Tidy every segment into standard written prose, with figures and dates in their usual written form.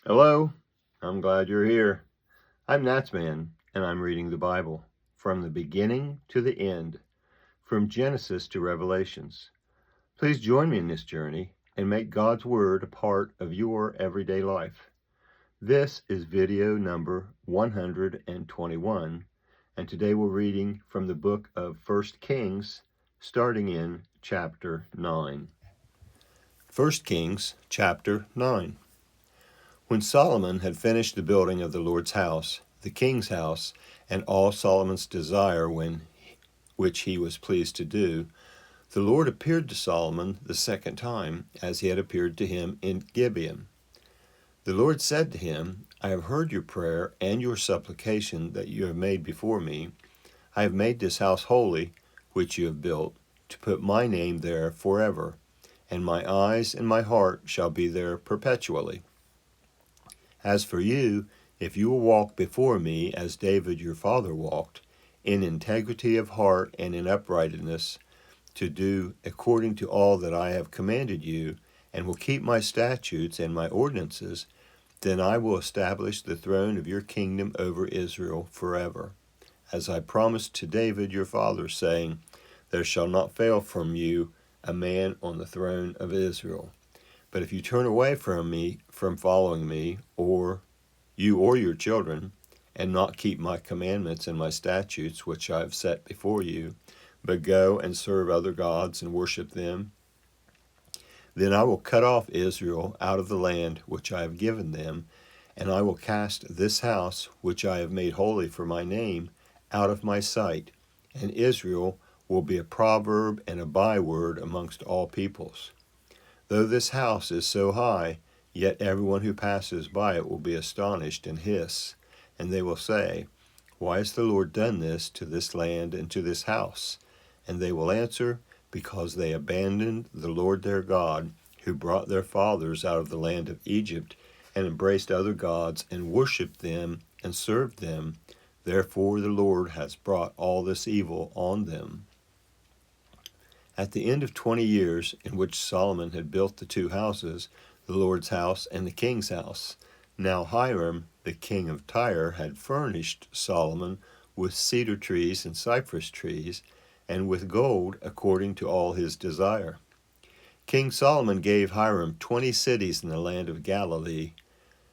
Hello, I'm glad you're here. I'm NatsMan, and I'm reading the Bible from the beginning to the end, from Genesis to Revelations. Please join me in this journey and make God's Word a part of your everyday life. This is video number 121, and today we're reading from the book of 1 Kings, starting in chapter 9. 1 Kings chapter 9. When Solomon had finished the building of the Lord's house, the king's house, and all Solomon's desire which he was pleased to do, the Lord appeared to Solomon the second time, as he had appeared to him in Gibeon. The Lord said to him, I have heard your prayer and your supplication that you have made before me. I have made this house holy, which you have built, to put my name there forever, and my eyes and my heart shall be there perpetually. As for you, if you will walk before me as David your father walked, in integrity of heart and in uprightness, to do according to all that I have commanded you, and will keep my statutes and my ordinances, then I will establish the throne of your kingdom over Israel forever, as I promised to David your father, saying, There shall not fail from you a man on the throne of Israel. But if you turn away from following me, or you or your children, and not keep my commandments and my statutes which I have set before you, but go and serve other gods and worship them, then I will cut off Israel out of the land which I have given them, and I will cast this house which I have made holy for my name out of my sight, and Israel will be a proverb and a byword amongst all peoples. Though this house is so high, yet everyone who passes by it will be astonished and hiss, and they will say, Why has the Lord done this to this land and to this house? And they will answer, Because they abandoned the Lord their God, who brought their fathers out of the land of Egypt, and embraced other gods, and worshipped them, and served them. Therefore the Lord has brought all this evil on them. At the end of 20 years, in which Solomon had built the two houses, the Lord's house and the king's house, now Hiram, the king of Tyre, had furnished Solomon with cedar trees and cypress trees, and with gold according to all his desire. King Solomon gave Hiram 20 cities in the land of Galilee,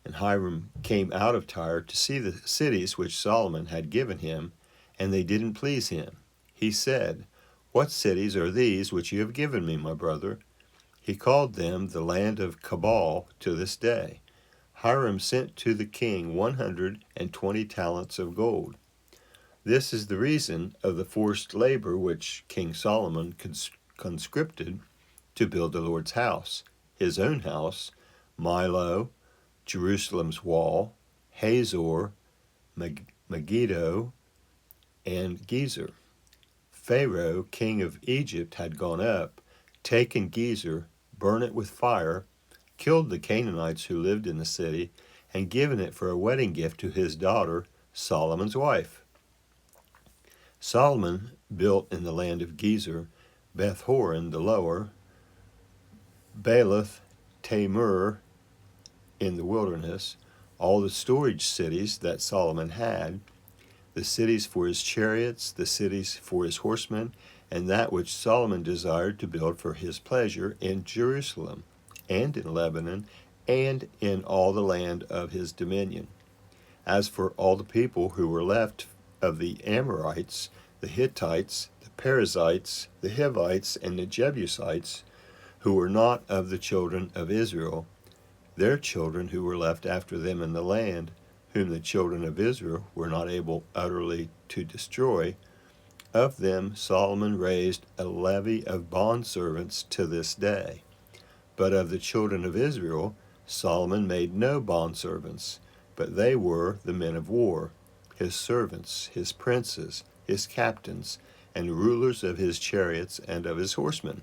and Hiram came out of Tyre to see the cities which Solomon had given him, and they didn't please him. He said, What cities are these which you have given me, my brother? He called them the land of Cabal to this day. Hiram sent to the king 120 talents of gold. This is the reason of the forced labor which King Solomon conscripted to build the Lord's house, his own house, Milo, Jerusalem's wall, Hazor, Megiddo, and Gezer. Pharaoh, king of Egypt, had gone up, taken Gezer, burned it with fire, killed the Canaanites who lived in the city, and given it for a wedding gift to his daughter, Solomon's wife. Solomon built in the land of Gezer, Beth-horon the lower, Baalath Tamar in the wilderness, all the storage cities that Solomon had, the cities for his chariots, the cities for his horsemen, and that which Solomon desired to build for his pleasure in Jerusalem, and in Lebanon, and in all the land of his dominion. As for all the people who were left of the Amorites, the Hittites, the Perizzites, the Hivites, and the Jebusites, who were not of the children of Israel, their children who were left after them in the land, whom the children of Israel were not able utterly to destroy, of them Solomon raised a levy of bondservants to this day. But of the children of Israel Solomon made no bondservants, but they were the men of war, his servants, his princes, his captains, and rulers of his chariots and of his horsemen.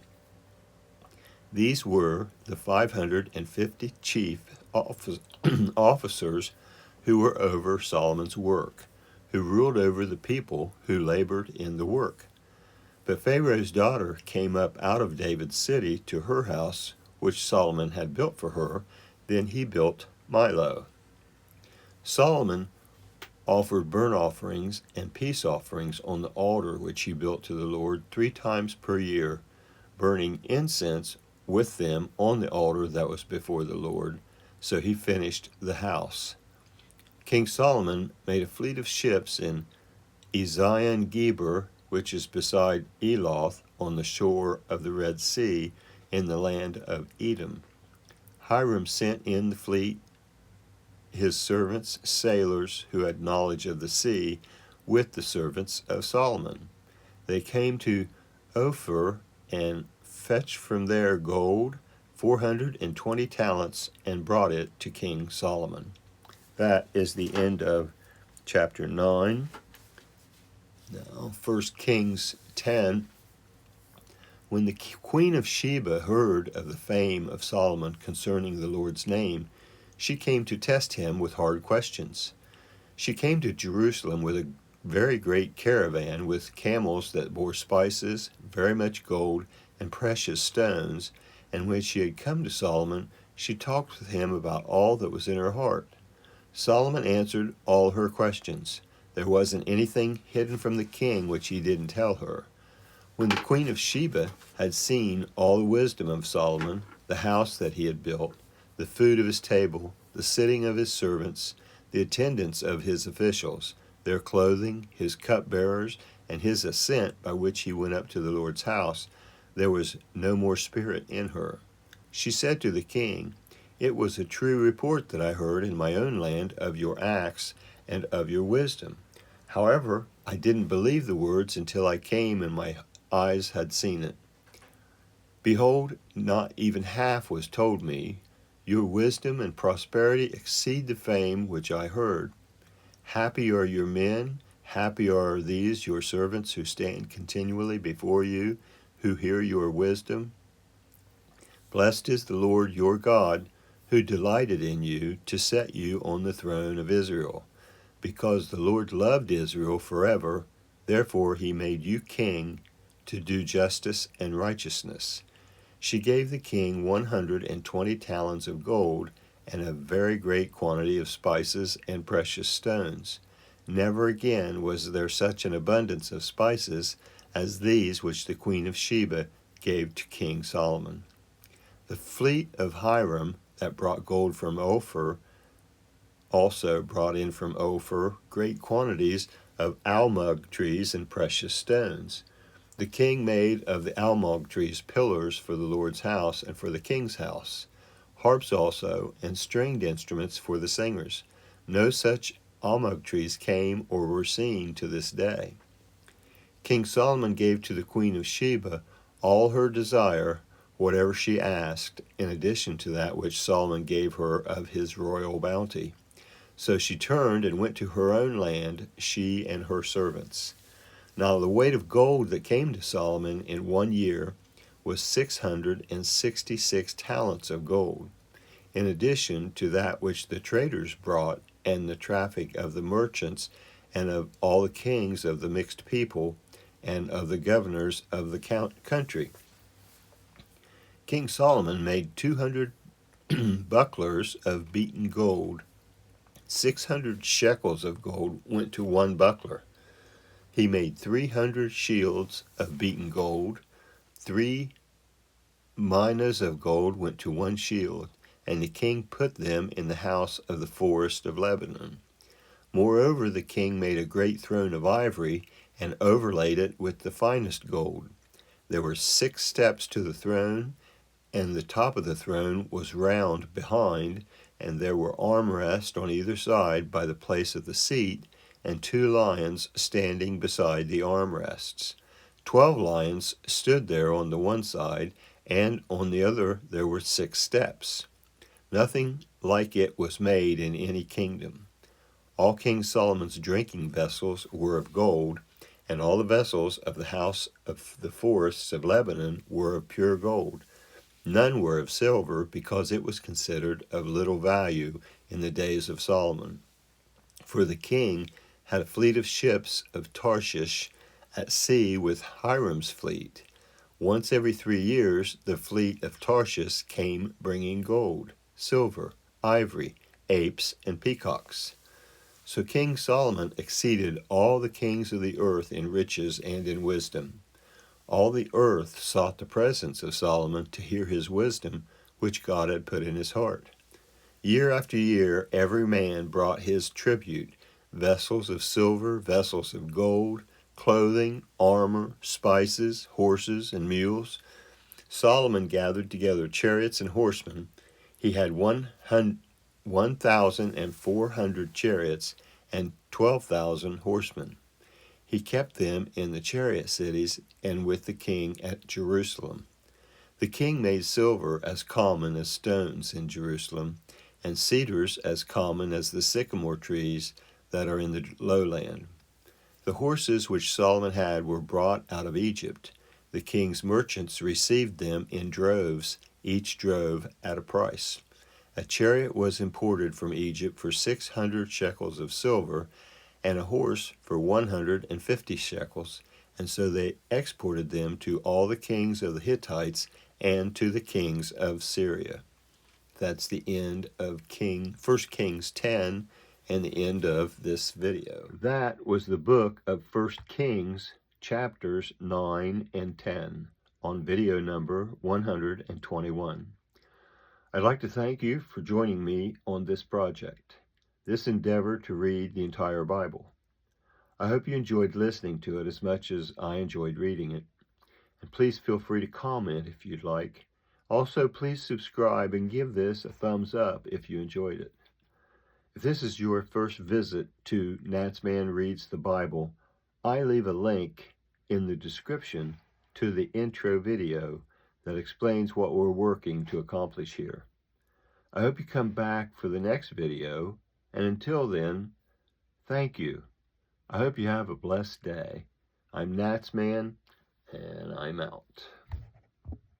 These were the 550 chief officers who were over Solomon's work, who ruled over the people who labored in the work. But Pharaoh's daughter came up out of David's city to her house, which Solomon had built for her. Then he built Milo. Solomon offered burnt offerings and peace offerings on the altar which he built to the Lord 3 times per year, burning incense with them on the altar that was before the Lord. So he finished the house. King Solomon made a fleet of ships in Ezion-Geber, which is beside Eloth, on the shore of the Red Sea, in the land of Edom. Hiram sent in the fleet his servants, sailors who had knowledge of the sea, with the servants of Solomon. They came to Ophir and fetched from there gold, 420 talents, and brought it to King Solomon. That is the end of chapter 9. Now, 1 Kings 10. When the queen of Sheba heard of the fame of Solomon concerning the Lord's name, she came to test him with hard questions. She came to Jerusalem with a very great caravan with camels that bore spices, very much gold, and precious stones, and when she had come to Solomon, she talked with him about all that was in her heart. Solomon answered all her questions. There wasn't anything hidden from the king which he didn't tell her. When the queen of Sheba had seen all the wisdom of Solomon, the house that he had built, the food of his table, the sitting of his servants, the attendance of his officials, their clothing, his cupbearers, and his ascent by which he went up to the Lord's house, there was no more spirit in her. She said to the king, "It was a true report that I heard in my own land of your acts and of your wisdom. However, I didn't believe the words until I came and my eyes had seen it. Behold, not even half was told me. Your wisdom and prosperity exceed the fame which I heard. Happy are your men, happy are these your servants who stand continually before you, who hear your wisdom. Blessed is the Lord your God, who delighted in you to set you on the throne of Israel. Because the Lord loved Israel forever, therefore he made you king to do justice and righteousness." She gave the king 120 talents of gold and a very great quantity of spices and precious stones. Never again was there such an abundance of spices as these which the queen of Sheba gave to King Solomon. The fleet of Hiram that brought gold from Ophir also brought in from Ophir great quantities of almug trees and precious stones. The king made of the almug trees pillars for the Lord's house and for the king's house, harps also, and stringed instruments for the singers. No such almug trees came or were seen to this day. King Solomon gave to the queen of Sheba all her desire, whatever she asked, in addition to that which Solomon gave her of his royal bounty. So she turned and went to her own land, she and her servants. Now the weight of gold that came to Solomon in 1 year was 666 talents of gold, in addition to that which the traders brought, and the traffic of the merchants, and of all the kings of the mixed people, and of the governors of the country. King Solomon made 200 bucklers of beaten gold. 600 shekels of gold went to one buckler. He made 300 shields of beaten gold. 3 minas of gold went to one shield, and the king put them in the house of the forest of Lebanon. Moreover, the king made a great throne of ivory and overlaid it with the finest gold. There were 6 steps to the throne, and the top of the throne was round behind, and there were armrests on either side by the place of the seat, and 2 lions standing beside the armrests. 12 lions stood there on the one side, and on the other there were 6 steps. Nothing like it was made in any kingdom. All King Solomon's drinking vessels were of gold, and all the vessels of the house of the forests of Lebanon were of pure gold. None were of silver, because it was considered of little value in the days of Solomon. For the king had a fleet of ships of Tarshish at sea with Hiram's fleet. Once every 3 years, the fleet of Tarshish came bringing gold, silver, ivory, apes, and peacocks. So King Solomon exceeded all the kings of the earth in riches and in wisdom. All the earth sought the presence of Solomon to hear his wisdom, which God had put in his heart. Year after year, every man brought his tribute, vessels of silver, vessels of gold, clothing, armor, spices, horses, and mules. Solomon gathered together chariots and horsemen. He had 1,400 chariots and 12,000 horsemen. He kept them in the chariot cities and with the king at Jerusalem. The king made silver as common as stones in Jerusalem, and cedars as common as the sycamore trees that are in the lowland. The horses which Solomon had were brought out of Egypt. The king's merchants received them in droves, each drove at a price. A chariot was imported from Egypt for 600 shekels of silver, and a horse for 150 shekels, and so they exported them to all the kings of the Hittites and to the kings of Syria. That's the end of 1 Kings 10 and the end of this video. That was the book of 1 Kings, chapters 9 and 10, on video number 121. I'd like to thank you for joining me on this project, this endeavor to read the entire Bible. I hope you enjoyed listening to it as much as I enjoyed reading it. And please feel free to comment if you'd like. Also, please subscribe and give this a thumbs up if you enjoyed it. If this is your first visit to NatsMan Reads the Bible, I leave a link in the description to the intro video that explains what we're working to accomplish here. I hope you come back for the next video, and until then, thank you. I hope you have a blessed day. I'm NatsMan, and I'm out.